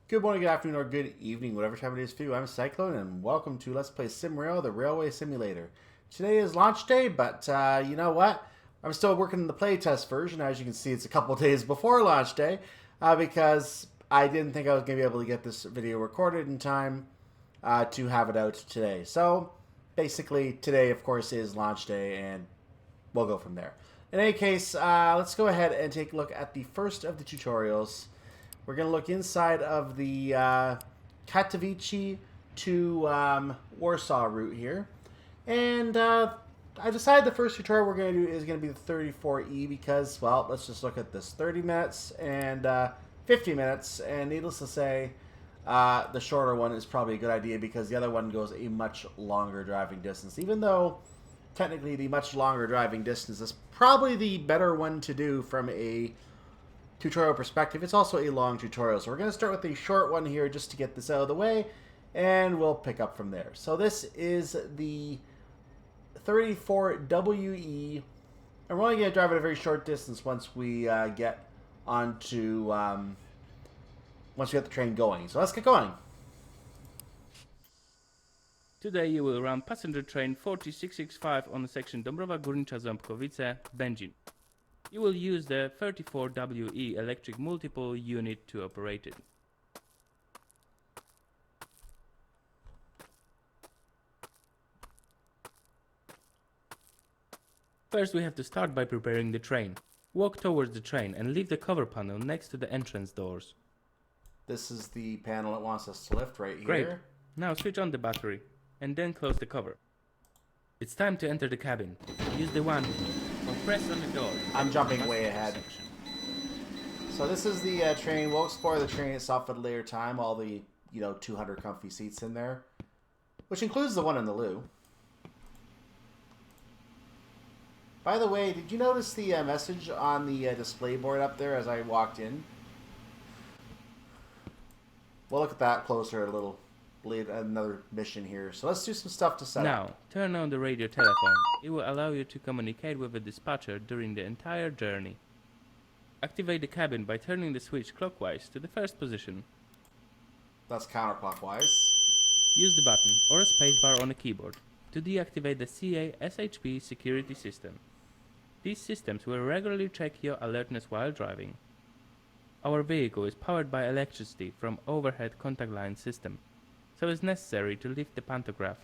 Good morning, good afternoon, or good evening, whatever time it is for you. I'm Cyclone, and welcome to Let's Play Simrail, the Railway Simulator. Today is launch day, but you know what? I'm still working in the playtest version. As you can see, it's a couple days before launch day, because I didn't think I was going to be able to get this video recorded in time to have it out today. So, basically, today, of course, is launch day, and we'll go from there. In any case, let's go ahead and take a look at the first of the tutorials. We're going to look inside of the Katowice to Warsaw route here. And I decided the first tutorial we're going to do is going to be the 34E because, well, let's just look at this. 30 minutes and 50 minutes. And needless to say, the shorter one is probably a good idea because the other one goes a much longer driving distance. Even though, technically, the much longer driving distance is probably the better one to do from a tutorial perspective. It's also a long tutorial, so we're going to start with the short one here just to get this out of the way, and we'll pick up from there. So this is the 34WE, and we're only going to drive at a very short distance once we get onto once we get the train going. So let's get going. Today you will run passenger train 4665 on the section Dąbrowa Górnicza-Ząbkowice-Będzin. You will use the 34WE electric multiple unit to operate it. First we have to start by preparing the train. Walk towards the train and leave the cover panel next to the entrance doors. This is the panel it wants us to lift right here. Great. Now switch on the battery and then close the cover. It's time to enter the cabin. Use the 1 key or press on the door. I'm jumping way ahead. So this is the train. We'll explore the train itself at a later time. All the 200 comfy seats in there, which includes the one in the loo. By the way, did you notice the message on the display board up there as I walked in? We'll look at that closer a little. Another mission here. So let's do some stuff to set up. Now, turn on the radio telephone. It will allow you to communicate with the dispatcher during the entire journey. Activate the cabin by turning the switch clockwise to the first position. That's counterclockwise. Use the button or a spacebar on the keyboard to deactivate the CA/SHP security system. These systems will regularly check your alertness while driving. Our vehicle is powered by electricity from overhead contact line system, so it's necessary to lift the pantograph.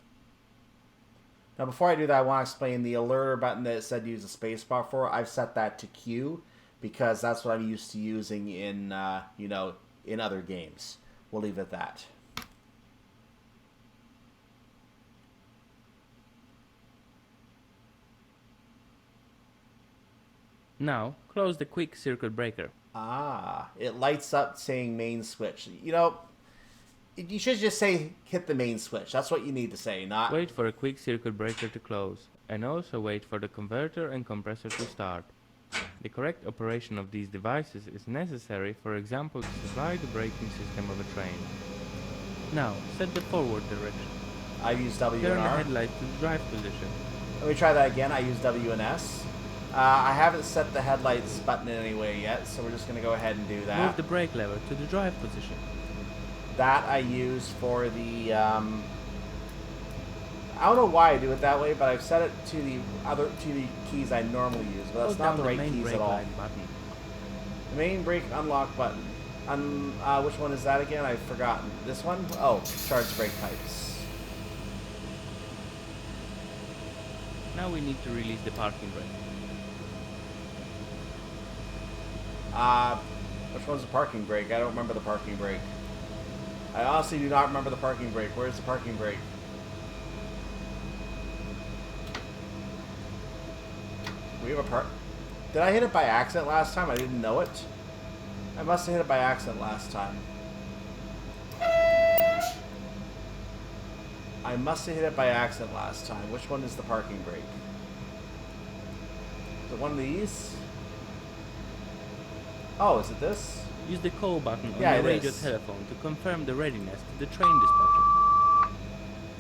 Now before I do that, I want to explain the alerter button that it said use a spacebar for. I've set that to Q because that's what I'm used to using in, in other games. We'll leave it at that. Now, close the quick circuit breaker. Ah, it lights up saying main switch. You should just say hit the main switch. That's what you need to say, not... Wait for a quick circuit breaker to close, and also wait for the converter and compressor to start. The correct operation of these devices is necessary, for example, to supply the braking system of a train. Now, set the forward direction. I use W and Turn the R. headlight to the drive position. Let me try that again. I use W and S. I haven't set the headlights button in any way yet, so we're just going to go ahead and do that. Move the brake lever to the drive position. That I use for the, I don't know why I do it that way, but I've set it to the keys I normally use, but that's not the right keys at all. The main brake unlock button. Which one is that again? I've forgotten. This one? Oh, charge brake pipes. Now we need to release the parking brake. Which one's the parking brake? I don't remember the parking brake. I honestly do not remember the parking brake. Where's the parking brake? We have a park. Did I hit it by accident last time? I didn't know it. I must have hit it by accident last time. I must have hit it by accident last time. Which one is the parking brake? Is it one of these? Oh, is it this? Use the call button on Yeah, the radio is. telephone to confirm the readiness to the train dispatcher.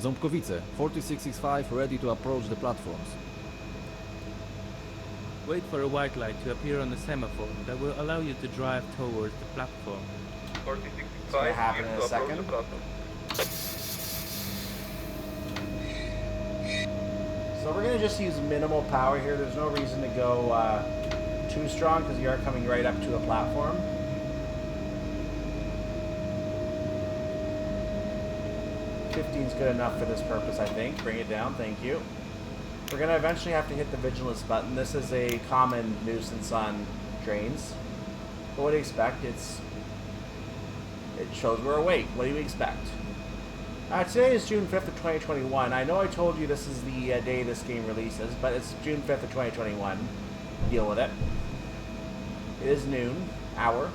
Ząbkowice, 4665 ready to approach the platforms. Wait for a white light to appear on the semaphore that will allow you to drive towards the platform. gonna happen in a second. So we're gonna just use minimal power here. There's no reason to go too strong because you are coming right up to a platform. $15's good enough for this purpose, I think. Bring it down, thank you. We're gonna eventually have to hit the vigilance button. This is a common nuisance on trains. But what do you expect? It shows we're awake. What do you expect? Today is June 5th of 2021. I know I told you this is the day this game releases, but it's June 5th of 2021. Deal with it. It is noon, hour.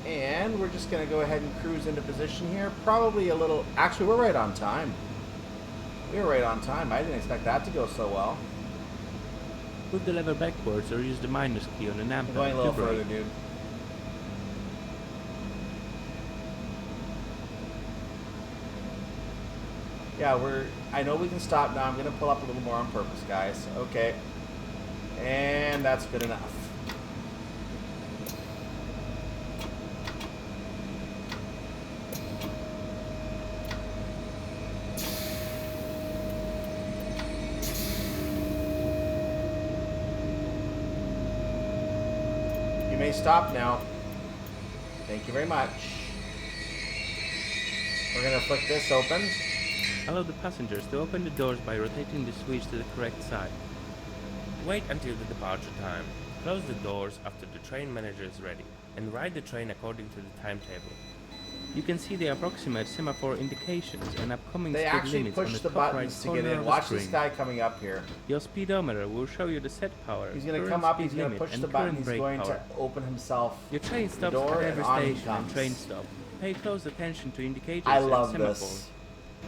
And we're just going to go ahead and cruise into position here. Probably a little... Actually, we're right on time. We were right on time. I didn't expect that to go so well. Put the lever backwards or use the minus key on the I'm numpad going a little to brake. further, dude. Yeah, I know we can stop now. I'm going to pull up a little more on purpose, guys. Okay. And that's good enough. You may stop now. Thank you very much. We're going to flick this open. Allow the passengers to open the doors by rotating the switch to the correct side. Wait until the departure time. Close the doors after the train manager is ready, and ride the train according to the timetable. You can see the approximate semaphore indications and upcoming They speed actually limits on push the the top right buttons to corner get in. of the Watch this screen. guy coming up here. Your speedometer will show you the set power, He's going to current come up, speed he's going to limit, push and the button, current he's brake going power. to open himself. Your train stops door at and every on he station and comes. train stop. Pay close attention to indicators I and love semaphores. this.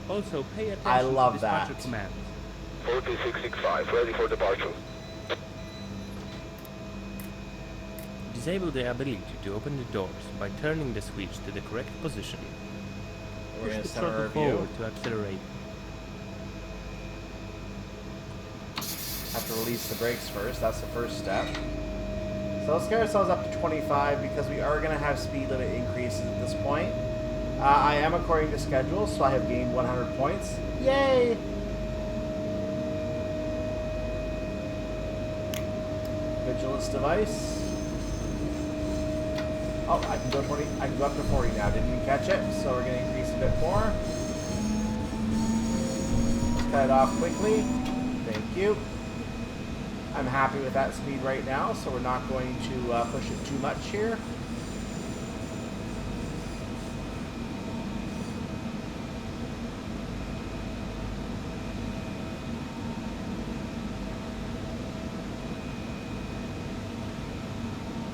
Also, pay attention I love to dispatcher that. commands. 4665, ready for departure. Disable the ability to open the doors by turning the switch to the correct position. We're Push going the to center throttle our view. forward to accelerate. Have to release the brakes first. That's the first step. So let's get ourselves up to 25 because we are going to have speed limit increases at this point. I am according to schedule, so I have gained 100 points. Yay! Vigilance device. Oh, I can go 20. I can go up to 40 now. Didn't even catch it, so we're going to increase a bit more. Let's cut it off quickly. Thank you. I'm happy with that speed right now, so we're not going to push it too much here.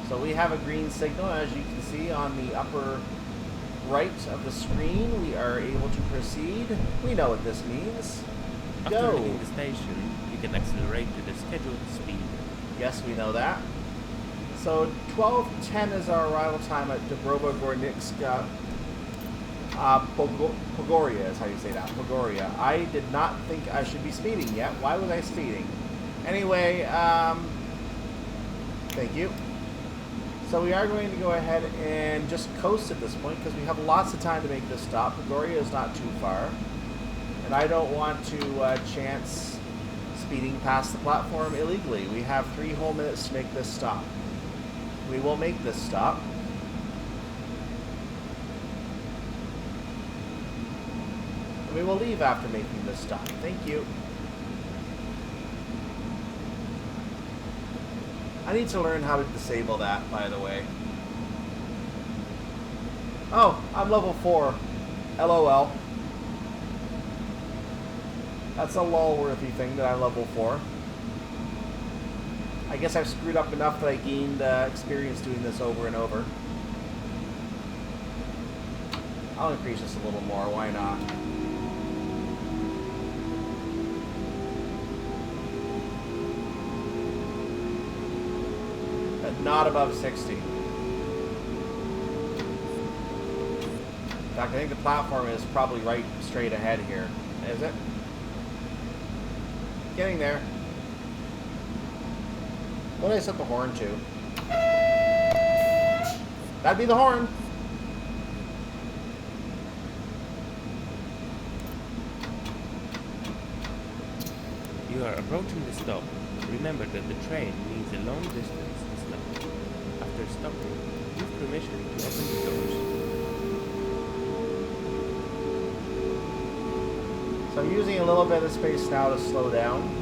So we have a green signal, as you can see on the upper right of the screen. We are able to proceed. We know what this means. After Go! leaving the station, you can accelerate to the scheduled speed. Yes, we know that. So 12:10 is our arrival time at Dobrovo Gornicka. Pogoria is how you say that. Pogoria. I did not think I should be speeding yet. Why was I speeding? Anyway, thank you. So we are going to go ahead and just coast at this point because we have lots of time to make this stop. Pogoria is not too far. And I don't want to chance speeding past the platform illegally. We have 3 whole minutes to make this stop. We will make this stop. And we will leave after making this stop. Thank you. I need to learn how to disable that, by the way. Oh, I'm level 4. LOL. That's a lol-worthy thing that I'm level 4. I guess I've screwed up enough that I gained experience doing this over and over. I'll increase this a little more, why not? But not above 60. In fact, I think the platform is probably right straight ahead here. Is it? Getting there. What did I set the horn to? That'd be the horn. You are approaching the stop. Remember that the train needs a long distance to stop. After stopping, give permission to open the doors. So I'm using a little bit of space now to slow down.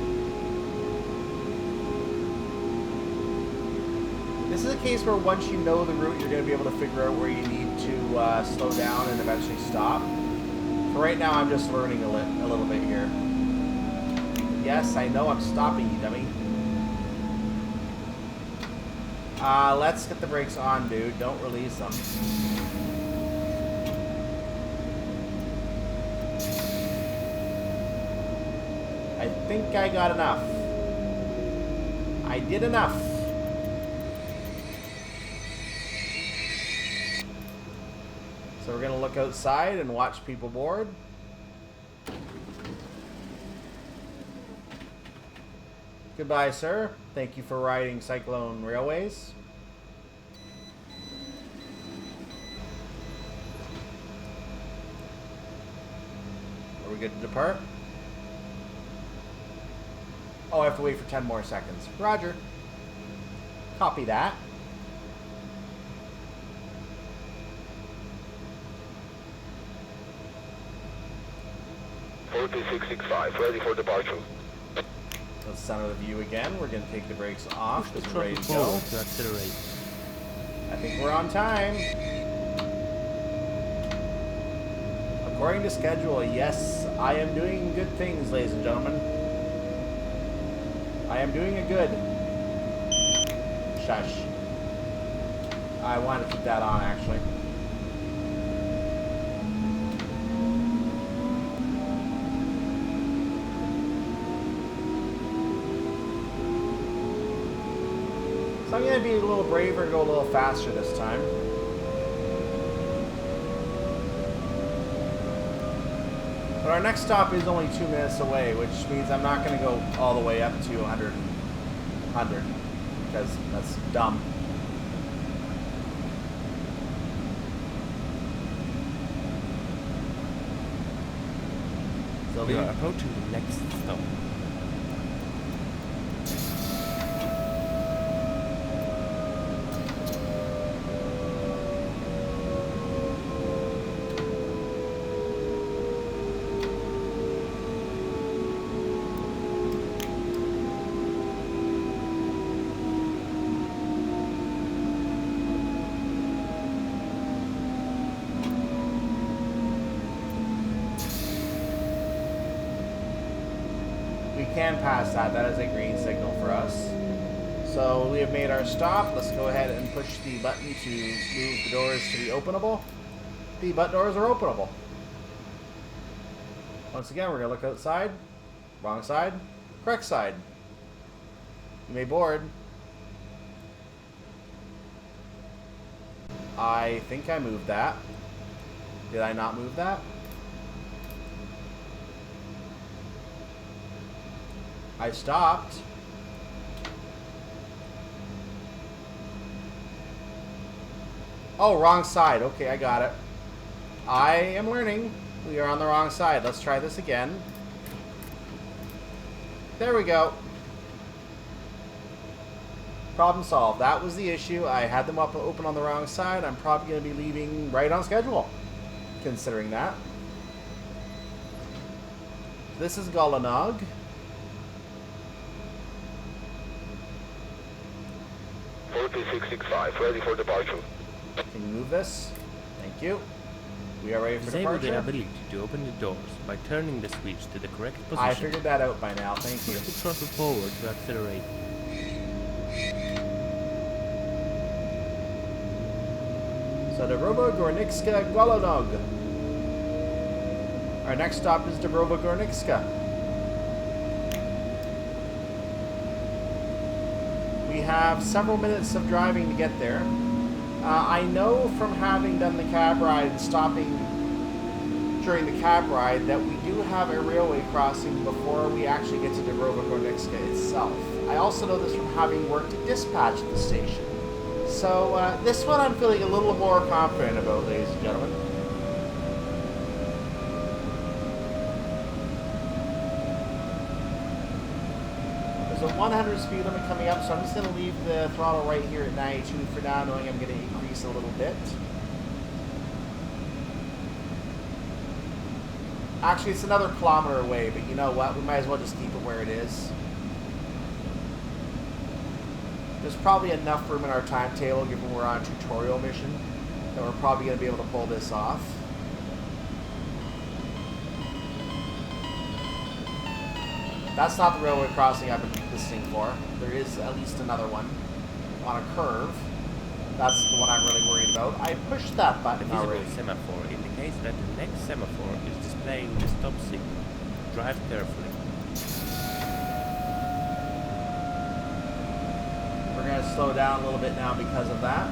This is a case where once you know the route, you're going to be able to figure out where you need to slow down and eventually stop. For right now, I'm just learning a little bit here. Yes, I know I'm stopping you, dummy. Let's get the brakes on, dude. Don't release them. I think I got enough. I did enough. So we're gonna look outside and watch people board. Goodbye, sir. Thank you for riding Cyclone Railways. Are we good to depart? Oh, I have to wait for 10 more seconds. Roger. Copy that. .4665, ready for departure. Let's center the view again. We're going to take the brakes off Push the because we're ready throttle to go. forward to accelerate. I think we're on time. According to schedule, yes, I am doing good things, ladies and gentlemen. I am doing a good. Shush. I want to keep that on, actually. So I'm going to be a little braver and go a little faster this time. But our next stop is only 2 minutes away, which means I'm not going to go all the way up to 100, because that's dumb. So We are approaching the next stop. we can pass that. That is a green signal for us. So we have made our stop. Let's go ahead and push the button to move the doors to be openable. The butt doors are openable. Once again, we're going to look outside. Wrong side. Correct side. You may board. I think I moved that. Did I not move that? I stopped. Oh, wrong side. Okay, I got it. I am learning. We are on the wrong side. Let's try this again. There we go. Problem solved. That was the issue. I had them up open on the wrong side. I'm probably going to be leaving right on schedule, considering that. This is Golanog. .4665, ready for departure. Can you move this? Thank you. We are ready for Disable the departure. ability to open the doors by turning the switch to the correct position. I figured that out by now. Thank you. Push the throttle forward to accelerate. So Dobrovo Gornicka Golonog. Our next stop is Dobrovo Gornicka. We have several minutes of driving to get there. I know from having done the cab ride and stopping during the cab ride that we do have a railway crossing before we actually get to Dubrovnik Gornicka itself. I also know this from having worked at dispatch at the station. So this one I'm feeling a little more confident about, ladies and gentlemen. There's a 100 speed limit coming up, so I'm just going to leave the throttle right here at 92 for now, knowing I'm going to increase a little bit. Actually, it's another kilometer away, but you know what? We might as well just keep it where it is. There's probably enough room in our timetable, given we're on a tutorial mission, that we're probably going to be able to pull this off. That's not the railway crossing I've been listening for. There is at least another one on a curve. That's the one I'm really worried about. I pushed that button The already. visible semaphore indicates that the next semaphore is displaying the stop signal. Drive carefully. We're going to slow down a little bit now because of that.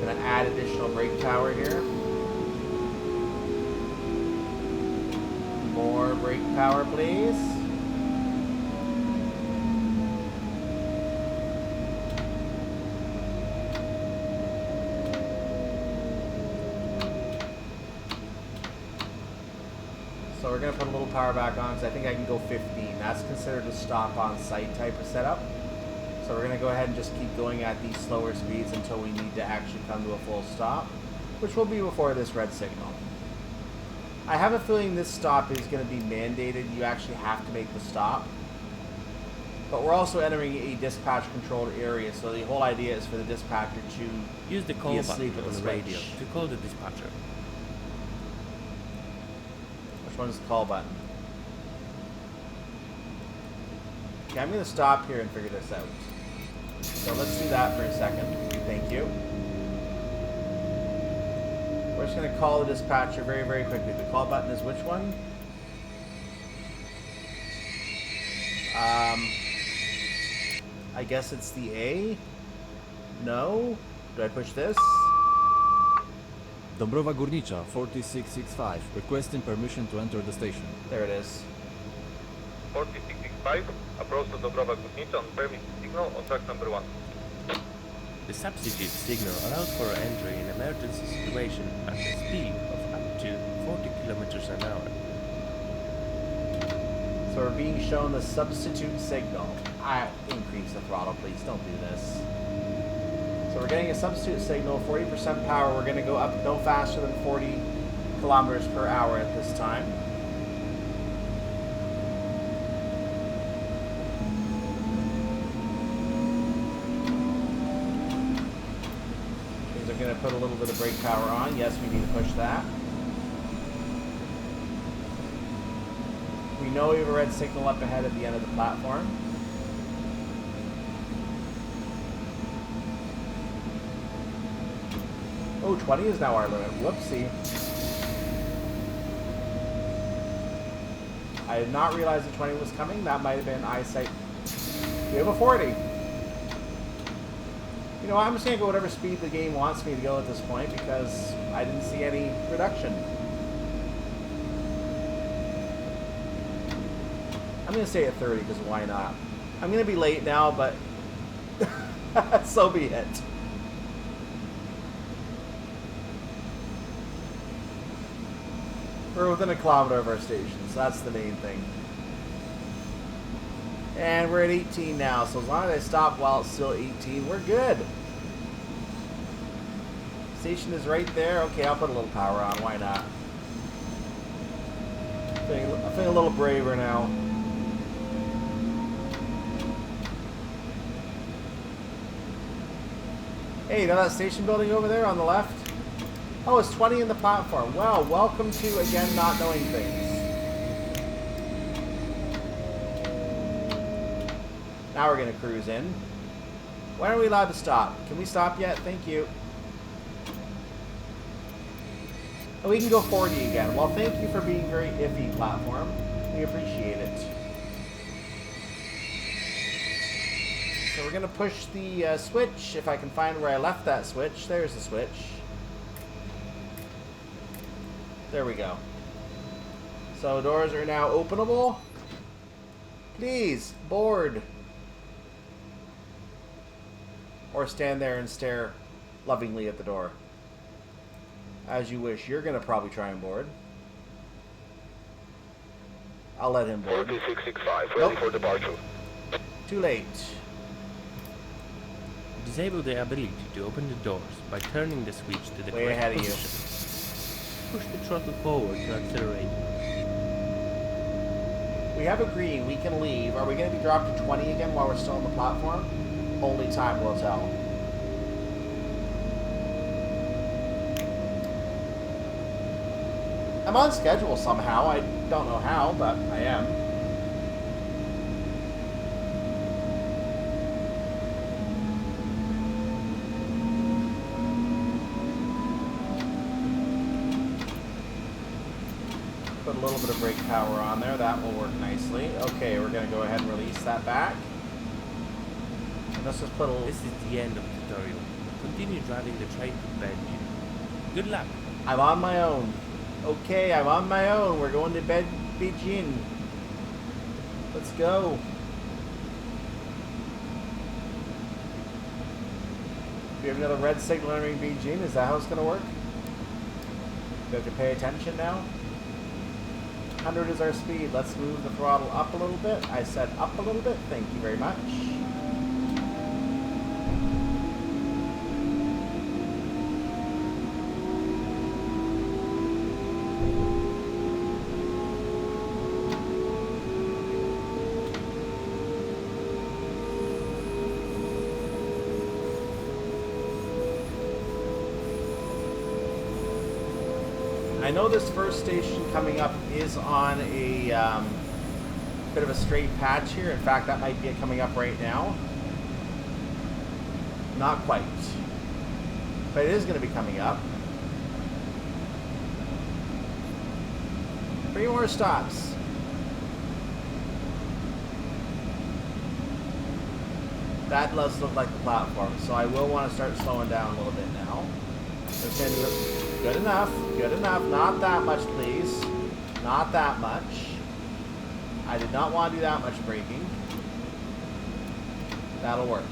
Going to add additional brake power here. More brake power, please. So we're going to put a little power back on because I think I can go 15. That's considered a stop on site type of setup. So we're going to go ahead and just keep going at these slower speeds until we need to actually come to a full stop, which will be before this red signal. I have a feeling this stop is going to be mandated. You actually have to make the stop. But we're also entering a dispatch controlled area, so the whole idea is for the dispatcher to Use the call be button asleep at on the the radio switch. to call the dispatcher. Which one's the call button? Okay, I'm going to stop here and figure this out. So let's do that for a second. Thank you. We're just going to call the dispatcher very, very quickly. The call button is which one? I guess it's the A? No? Do I push this? Dąbrowa Górnicza, 4665, requesting permission to enter the station. There it is. 4665, approach to Dąbrowa Górnicza on permit signal on track number 1. The substitute signal allows for entry in emergency situation at a speed of up to 40 kilometers an hour. So we're being shown the substitute signal. I increase the throttle, please. Don't do this. So we're getting a substitute signal, 40% power. We're going to go up no faster than 40 kilometers per hour at this time. Means I'm going to put a little bit of brake power on. Yes, we need to push that. We know we have a red signal up ahead at the end of the platform. Oh, 20 is now our limit. Whoopsie. I did not realize the 20 was coming. That might have been eyesight. We have a 40. You know what? I'm just going to go whatever speed the game wants me to go at this point because I didn't see any reduction. I'm going to say at 30 because why not? I'm going to be late now, but so be it. We're within a kilometer of our station, so that's the main thing. And we're at 18 now, so as long as I stop while it's still 18, we're good. Station is right there. Okay, I'll put a little power on. Why not? I'm feeling a little braver now. Hey, you know that station building over there on the left? Oh, it's 20 in the platform. Well, welcome to, again, not knowing things. Now we're going to cruise in. When are we allowed to stop? Can we stop yet? Thank you. Oh, we can go 40 again. Well, thank you for being very iffy, platform. We appreciate it. So we're going to push the switch, if I can find where I left that switch. There's the switch. There we go. So doors are now openable. Please, board. Or stand there and stare lovingly at the door. As you wish. You're going to probably try and board. I'll let him board. 4665, ready Nope. for departure. Too late. Disable the ability to open the doors by turning the switch to the Way correct ahead of you. position. Push the throttle forward to accelerate. We have a green. We can leave. Are we going to be dropped to 20 again while we're still on the platform? Only time will tell. I'm on schedule somehow. I don't know how, but I am. Put a little bit of brake power on there. That will work nicely. Okay, we're going to go ahead and release that back. And let's just put a little... This is the end of the tutorial. Continue driving the train to bed. Good luck! I'm on my own. Okay, I'm on my own. We're going to bed, Beijing. Let's go. We have another red signal entering Beijing. Is that how it's going to work? We have to pay attention now. 100 is our speed. Let's move the throttle up a little bit. I said up a little bit. Thank you very much. I know this first station coming up is on a bit of a straight patch here. In fact, that might be it coming up right now. Not quite. But it is going to be coming up. 3 more stops. That does look like the platform, so I will want to start slowing down a little bit now. Just gonna do it. Good enough. Good enough. Not that much, please. Not that much. I did not want to do that much braking. That'll work.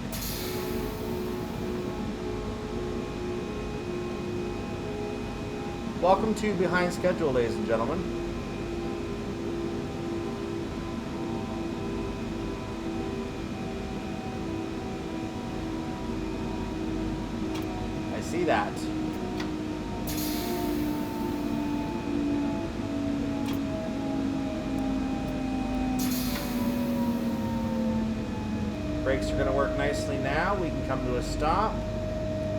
Welcome to Behind Schedule, ladies and gentlemen. I see that. Brakes are going to work nicely now. We can come to a stop.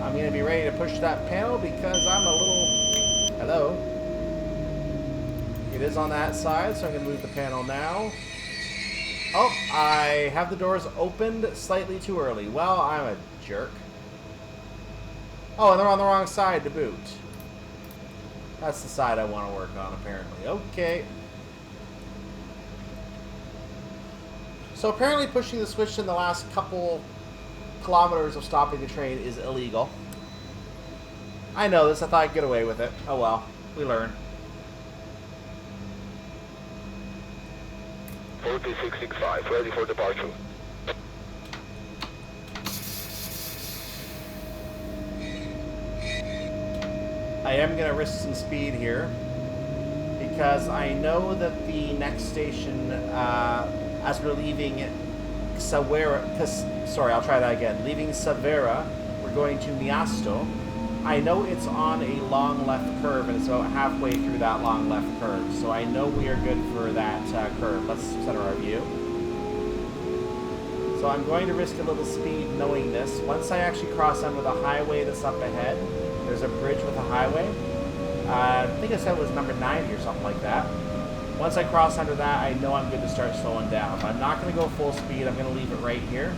I'm going to be ready to push that panel because I'm a little... Hello? It is on that side, so I'm going to move the panel now. Oh, I have the doors opened slightly too early. Well, I'm a jerk. Oh, and they're on the wrong side to boot. That's the side I want to work on, apparently. Okay. So apparently pushing the switch in the last couple kilometers of stopping the train is illegal. I know this. I thought I'd get away with it. Oh well. We learn. 4665, ready for departure. I am going to risk some speed here because I know that the next station, as we're leaving Savera, sorry, I'll try that again. Leaving Savera, we're going to Miasto. I know it's on a long left curve, and it's about halfway through that long left curve. So I know we are good for that curve. Let's center our view. So I'm going to risk a little speed knowing this. Once I actually cross under the highway that's up ahead, there's a bridge with a highway. I think I said it was number 90 or something like that. Once I cross under that, I know I'm good to start slowing down. But I'm not going to go full speed. I'm going to leave it right here.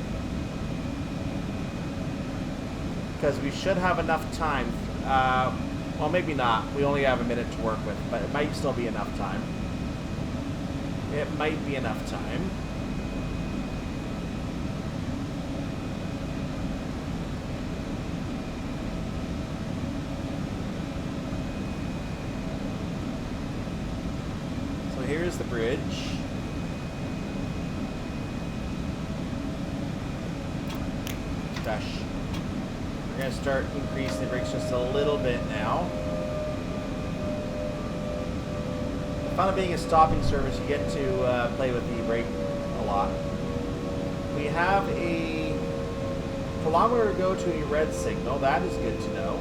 Because we should have enough time. Well, maybe not. We only have a minute to work with. But it might still be enough time. It might be enough time. here's the bridge. Gosh. We're going to start increasing the brakes just a little bit now. The fun of being a stopping service, you get to play with the brake a lot. We have a kilometer to go to a red signal. That is good to know.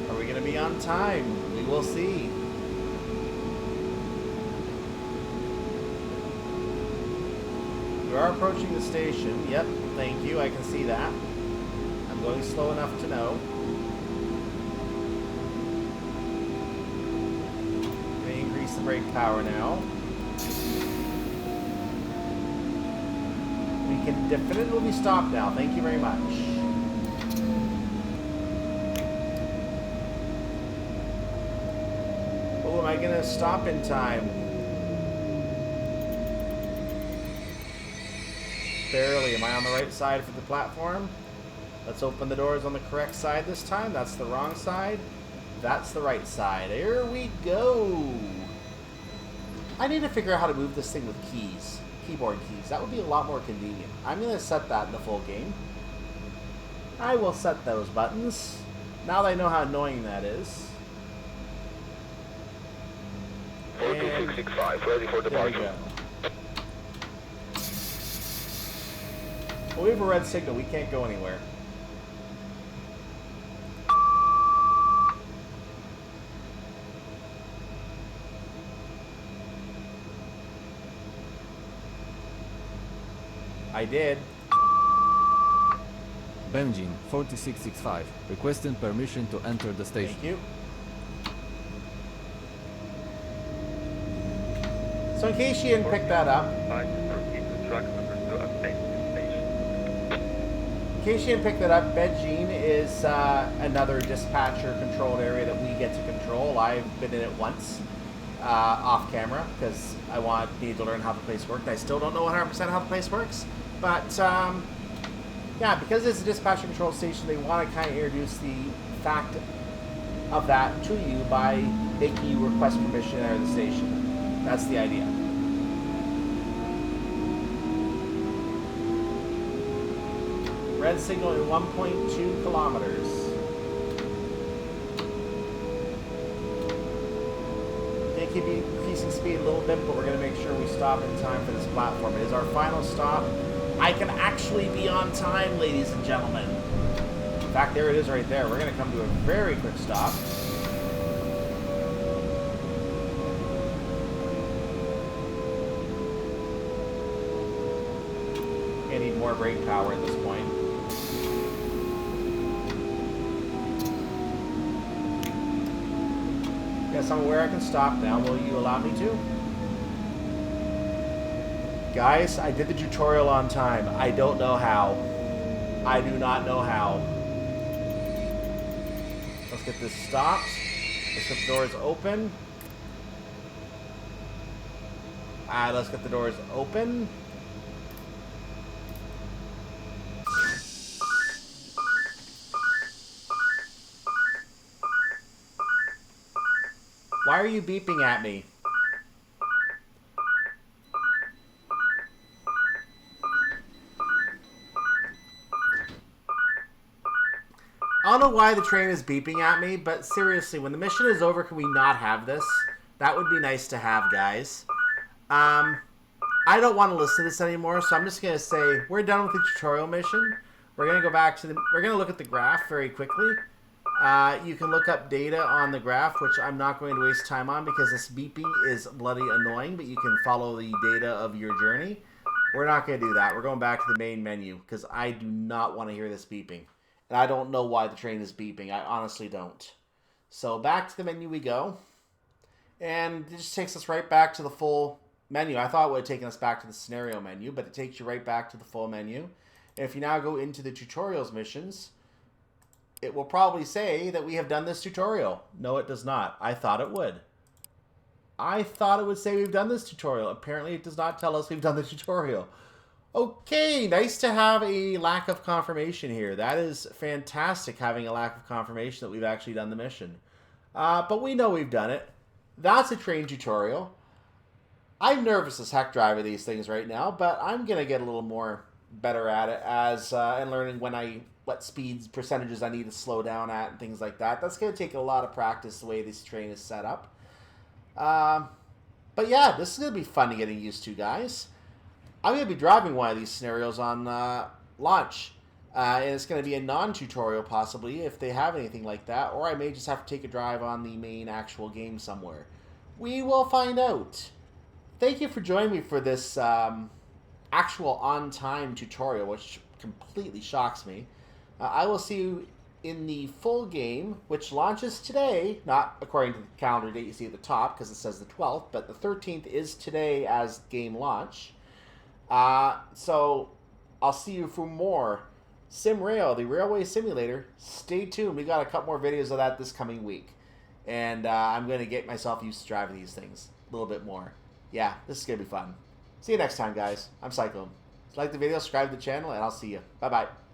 Are we going to be on time? We will see. We are approaching the station. Yep, thank you. I can see that. I'm going slow enough to know. Going to increase the brake power now. We can definitively stop now. Thank you very much. Oh, am I going to stop in time? Barely. Am I on the right side for the platform? Let's open the doors on the correct side this time. That's the wrong side. That's the right side. Here we go. I need to figure out how to move this thing with keys. Keyboard keys. That would be a lot more convenient. I'm going to set that in the full game. I will set those buttons. Now that I know how annoying that is. 4665, ready for There we departure. go. Well, we have a red signal. We can't go anywhere. I did. Benjin 4665, requesting permission to enter the station. Thank you. So in case you didn't pick that up, Proceed to track number 2 at Playtest station. in case you didn't pick that up, Bedjean is another dispatcher controlled area that we get to control. I've been in it once, off camera, because I need to learn how the place worked. I still don't know 100% how the place works, but yeah, because it's a dispatcher control station, they want to kind of introduce the fact of that to you by making you request permission to enter the station. That's the idea. Red signal in 1.2 kilometers. They keep increasing speed a little bit, but we're going to make sure we stop in time for this platform. It is our final stop. I can actually be on time, ladies and gentlemen. In fact, there it is right there. We're going to come to a very quick stop. I need more brake power at this point. Guess I'm aware I can stop now. Will you allow me to? Guys, I did the tutorial on time. I don't know how. I do not know how. Let's get this stopped. Let's get the doors open. Let's get the doors open. Why are you beeping at me? I don't know why the train is beeping at me, but seriously, when the mission is over, can we not have this? That would be nice to have, guys. I don't want to listen to this anymore, so I'm just going to say we're done with the tutorial mission. We're going to go back to we're going to look at the graph very quickly. You can look up data on the graph, which I'm not going to waste time on because this beeping is bloody annoying, but you can follow the data of your journey. We're not going to do that. We're going back to the main menu because I do not want to hear this beeping. And I don't know why the train is beeping. I honestly don't. So back to the menu we go. And it just takes us right back to the full menu. I thought it would have taken us back to the scenario menu, but it takes you right back to the full menu. And if you now go into the tutorials missions, it will probably say that we have done this tutorial. No, it does not. I thought it would. I thought it would say we've done this tutorial. Apparently it does not tell us we've done the tutorial. Okay, nice to have a lack of confirmation here. That is fantastic, having a lack of confirmation that we've actually done the mission. But we know we've done it. That's a train tutorial. I'm nervous as heck driving these things right now, but I'm going to get a little more better at it and learning what speeds, percentages I need to slow down at and things like that. That's going to take a lot of practice the way this train is set up. But yeah, this is going to be fun to getting used to, guys. I'm going to be driving one of these scenarios on launch. And it's going to be a non-tutorial, possibly, if they have anything like that. Or I may just have to take a drive on the main actual game somewhere. We will find out. Thank you for joining me for this actual on-time tutorial, which completely shocks me. I will see you in the full game, which launches today, not according to the calendar date you see at the top, because it says the 12th, but the 13th is today as game launch. So I'll see you for more Simrail, the railway simulator. Stay tuned. We got a couple more videos of that this coming week. And I'm going to get myself used to driving these things a little bit more. Yeah, this is going to be fun. See you next time, guys. I'm Cyclone. If you like the video, subscribe to the channel, and I'll see you. Bye-bye.